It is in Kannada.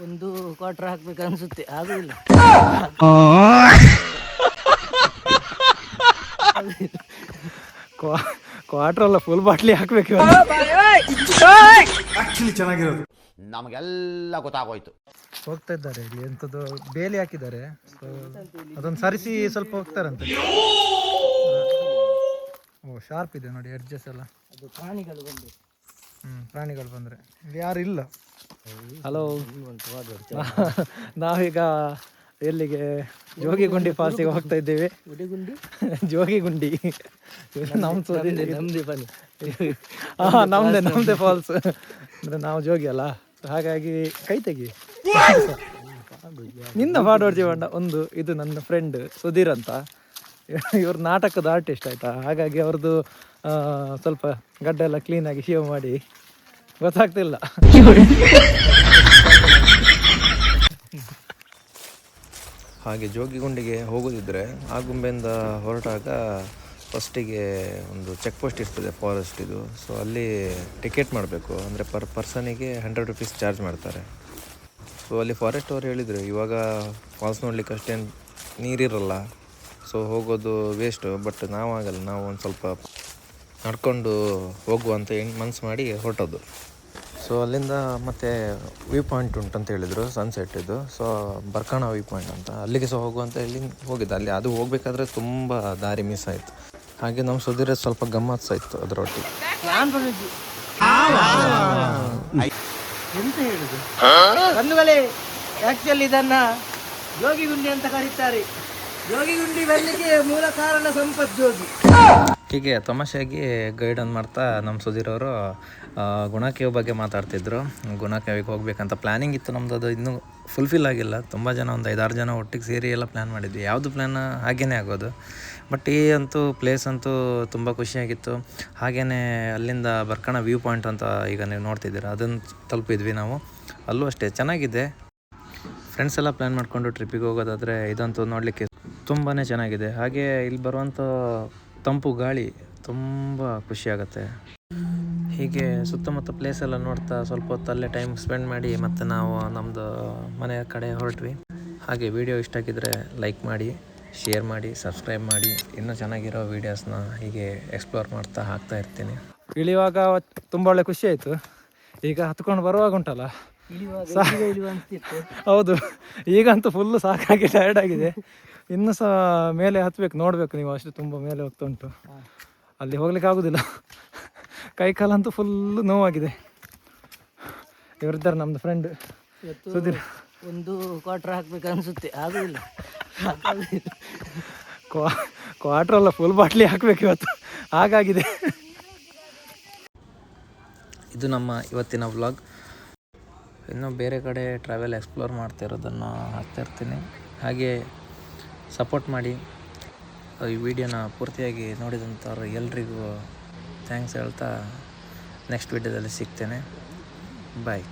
ಒಂದು ಕ್ವಾರ್ಟರ್ ಹಾಕ್ಬೇಕು ಅನ್ಸುತ್ತೆ, ಆಗುದಿಲ್ಲ. ಕ್ವಾರ್ಟರ್ ಅಲ್ಲ, ಫುಲ್ ಬಾಟ್ಲಿ ಹಾಕ್ಬೇಕು. ಆಕ್ಚುಲಿ ಚೆನ್ನಾಗಿರೋದು. ನಮಗೆಲ್ಲ ಗೊತ್ತಾಗೋಯ್ತು. ಹೋಗ್ತಾ ಇದ್ದಾರೆ ಇಲ್ಲಿ, ಎಂಥದ್ದು ಬೇಲಿ ಹಾಕಿದ್ದಾರೆ. ಸೊ ಅದೊಂದು ಸರಿಸಿ ಸ್ವಲ್ಪ ಹೋಗ್ತಾರಂತೆ. ಓ ಶಾರ್ಪ್ ಇದೆ ನೋಡಿ, ಎಡ್ಜಸ್ ಎಲ್ಲ. ಅದು ಪ್ರಾಣಿಗಳು ಬಂದು ಪ್ರಾಣಿಗಳು ಬಂದರೆ ಇಲ್ಲಿ ಯಾರು ಇಲ್ಲ. ಹಲೋ, ನಾವೀಗ ಎಲ್ಲಿಗೆ? ಜೋಗಿಗುಂಡಿ ಫಾಲ್ಸಿಗೆ ಹೋಗ್ತಾ ಇದ್ದೇವೆ. ಜೋಗಿಗುಂಡಿ ನಮ್ದೇ ಫಾಲ್ಸ್. ಅಂದರೆ ನಾವು ಜೋಗಿ ಅಲ್ಲ, ಹಾಗಾಗಿ ಕೈ ತೆಗಿ. ನಿನ್ನ ಫಾಡೋಡ್ ಜೀವಣ್ಣ ಒಂದು. ಇದು ನನ್ನ ಫ್ರೆಂಡ್ ಸುಧೀರ್ ಅಂತ, ಇವ್ರ ನಾಟಕದ ಆರ್ಟಿಸ್ಟ್ ಆಯಿತಾ. ಹಾಗಾಗಿ ಅವ್ರದ್ದು ಸ್ವಲ್ಪ ಗಡ್ಡ ಎಲ್ಲ ಕ್ಲೀನಾಗಿ ಶೇವ್ ಮಾಡಿ, ಗೊತ್ತಾಗ್ತಿಲ್ಲ. ಹಾಗೆ ಜೋಗಿಗುಂಡಿಗೆ ಹೋಗೋದಿದ್ರೆ ಆಗುಂಬೆಯಿಂದ ಹೊರಟಾಗ ಫಸ್ಟಿಗೆ ಒಂದು ಚೆಕ್ ಪೋಸ್ಟ್ ಇರ್ತದೆ, ಫಾರೆಸ್ಟ್ ಇದು. ಸೊ ಅಲ್ಲಿ ಟಿಕೆಟ್ ಮಾಡಬೇಕು. ಅಂದರೆ ಪರ್ಸನಿಗೆ 100 ರುಪೀಸ್ ಚಾರ್ಜ್ ಮಾಡ್ತಾರೆ. ಸೊ ಅಲ್ಲಿ ಫಾರೆಸ್ಟ್ ಅವ್ರು ಹೇಳಿದರು, ಇವಾಗ ಫಾಲ್ಸ್ ನೋಡ್ಲಿಕ್ಕೆ ಅಷ್ಟೇನು ನೀರಿರಲ್ಲ, ಸೊ ಹೋಗೋದು ವೇಸ್ಟು. ಬಟ್ ನಾವಾಗಲ್ಲ, ನಾವು ಒಂದು ಸ್ವಲ್ಪ ನಡ್ಕೊಂಡು ಹೋಗುವಂತ ಮನ್ಸು ಮಾಡಿ ಹೊರಟೋದು. ಸೊ ಅಲ್ಲಿಂದ ಮತ್ತೆ ವ್ಯೂ ಪಾಯಿಂಟ್ ಉಂಟಂತ ಹೇಳಿದರು, ಸನ್ಸೆಟ್ ಇದು. ಸೊ ಬರ್ಕಣ ವ್ಯೂ ಪಾಯಿಂಟ್ ಅಂತ, ಅಲ್ಲಿಗೆ ಸಹ ಹೋಗುವಂತ ಇಲ್ಲಿ ಹೋಗಿದ್ದೆ. ಅಲ್ಲಿ ಅದು ಹೋಗಬೇಕಾದ್ರೆ ತುಂಬ ದಾರಿ ಮಿಸ್ ಆಯಿತು. ಹಾಗೆ ನಮ್ಮ ಸುಧೀರ ಸ್ವಲ್ಪ ಗಮ್ಮತ್ಸಾಯಿತು ಅದರೊಟ್ಟಿಗೆ. ಎಂತ ಹೇಳುದು ಬಂಧುಗಳೇ, ಆಕ್ಚುಲಿ ಇದನ್ನ ಜೋಗಿಗುಂಡಿ ಅಂತ ಕರೀತಾರೆ. ಜೋಗಿಗುಂಡಿ ಬರ್ಲಿಕ್ಕೆ ಮೂಲ ಕಾರಣ ಸಂಪತ್ ಜೋಗಿ. ಹೀಗೆ ತಮಾಷೆಯಾಗಿ ಗೈಡನ್ನು ಮಾಡ್ತಾ ನಮ್ಮ ಸುಧೀರ್ ಅವರು ಗುಣಕೇವ್ ಬಗ್ಗೆ ಮಾತಾಡ್ತಿದ್ರು. ಗುಣಕೇವಿಗೆ ಹೋಗ್ಬೇಕಂತ ಪ್ಲ್ಯಾನಿಂಗ್ ಇತ್ತು ನಮ್ಮದು. ಅದು ಇನ್ನೂ ಫುಲ್ಫಿಲ್ ಆಗಿಲ್ಲ. ತುಂಬ ಜನ, ಒಂದು 5-6 ಜನ ಒಟ್ಟಿಗೆ ಸೇರಿ ಎಲ್ಲ ಪ್ಲ್ಯಾನ್ ಮಾಡಿದ್ವಿ. ಯಾವುದು ಪ್ಲ್ಯಾನ್ ಹಾಗೇ ಆಗೋದು. ಬಟ್ ಈ ಅಂತೂ ಪ್ಲೇಸ್ ಅಂತೂ ತುಂಬ ಖುಷಿಯಾಗಿತ್ತು. ಹಾಗೆಯೇ ಅಲ್ಲಿಂದ ಬರ್ಕಣ ವ್ಯೂ ಪಾಯಿಂಟ್ ಅಂತ ಈಗ ನೀವು ನೋಡ್ತಿದ್ದೀರ, ಅದನ್ನು ತಲುಪಿದ್ವಿ ನಾವು. ಅಲ್ಲೂ ಅಷ್ಟೇ ಚೆನ್ನಾಗಿದೆ. ಫ್ರೆಂಡ್ಸ್ ಎಲ್ಲ ಪ್ಲ್ಯಾನ್ ಮಾಡಿಕೊಂಡು ಟ್ರಿಪ್ಪಿಗೆ ಹೋಗೋದಾದರೆ ಇದಂತೂ ನೋಡಲಿಕ್ಕೆ ತುಂಬಾ ಚೆನ್ನಾಗಿದೆ. ಹಾಗೆ ಇಲ್ಲಿ ಬರುವಂಥ ತಂಪು ಗಾಳಿ ತುಂಬ ಖುಷಿಯಾಗತ್ತೆ. ಹೀಗೆ ಸುತ್ತಮುತ್ತ ಪ್ಲೇಸ್ ಎಲ್ಲ ನೋಡ್ತಾ ಸ್ವಲ್ಪ ಹೊತ್ತು ಅಲ್ಲೇ ಟೈಮ್ ಸ್ಪೆಂಡ್ ಮಾಡಿ ಮತ್ತೆ ನಾವು ನಮ್ಮದು ಮನೆಯ ಕಡೆ ಹೊರಟ್ವಿ. ಹಾಗೆ ವಿಡಿಯೋ ಇಷ್ಟ ಆಗಿದ್ದರೆ ಲೈಕ್ ಮಾಡಿ, ಶೇರ್ ಮಾಡಿ, ಸಬ್ಸ್ಕ್ರೈಬ್ ಮಾಡಿ. ಇನ್ನೂ ಚೆನ್ನಾಗಿರೋ ವೀಡಿಯೋಸ್ನ ಹೀಗೆ ಎಕ್ಸ್ಪ್ಲೋರ್ ಮಾಡ್ತಾ ಹಾಕ್ತಾ ಇರ್ತೀನಿ. ಇಳಿಯುವಾಗ ತುಂಬ ಒಳ್ಳೆ ಖುಷಿ ಆಯಿತು. ಈಗ ಹತ್ಕೊಂಡು ಬರುವಾಗ ಉಂಟಲ್ಲ, ಹೌದು, ಈಗಂತೂ ಫುಲ್ಲು ಸಾಕಾಗಿ ಟಯರ್ಡ್ ಆಗಿದೆ. ಇನ್ನೂ ಸಹ ಮೇಲೆ ಹತ್ತಬೇಕು, ನೋಡಬೇಕು ನೀವು, ಅಷ್ಟು ತುಂಬ ಮೇಲೆ ಹೋಗ್ತಾ ಉಂಟು. ಅಲ್ಲಿ ಹೋಗ್ಲಿಕ್ಕೆ ಆಗೋದಿಲ್ಲ, ಕೈಕಾಲಂತೂ ಫುಲ್ಲು ನೋವಾಗಿದೆ. ಇವರಿದ್ದಾರೆ ನಮ್ಮದು ಫ್ರೆಂಡ್ ಸುಧೀರ್. ಒಂದು ಕ್ವಾರ್ಟರ್ ಹಾಕ್ಬೇಕು ಅನ್ಸುತ್ತೆ, ಆಗುದಿಲ್ಲ. ಕ್ವಾರ್ಟರ್ ಅಲ್ಲ, ಫುಲ್ ಬಾಟ್ಲಿ ಹಾಕಬೇಕು ಇವತ್ತು, ಹಾಗಾಗಿದೆ. ಇದು ನಮ್ಮ ಇವತ್ತಿನ ವ್ಲಾಗ್. ಇನ್ನೂ ಬೇರೆ ಕಡೆ ಟ್ರಾವೆಲ್ ಎಕ್ಸ್ಪ್ಲೋರ್ ಮಾಡ್ತಾ ಇರೋದನ್ನು ಹಾಕ್ತಾ ಇರ್ತೀನಿ. ಹಾಗೆ ಸಪೋರ್ಟ್ ಮಾಡಿ. ಈ ವಿಡಿಯೋನ ಪೂರ್ತಿಯಾಗಿ ನೋಡಿದಂಥವ್ರು ಎಲ್ರಿಗೂ ಥ್ಯಾಂಕ್ಸ್ ಹೇಳ್ತಾ ನೆಕ್ಸ್ಟ್ ವಿಡಿಯೋದಲ್ಲಿ ಸಿಗ್ತೇನೆ. ಬಾಯ್.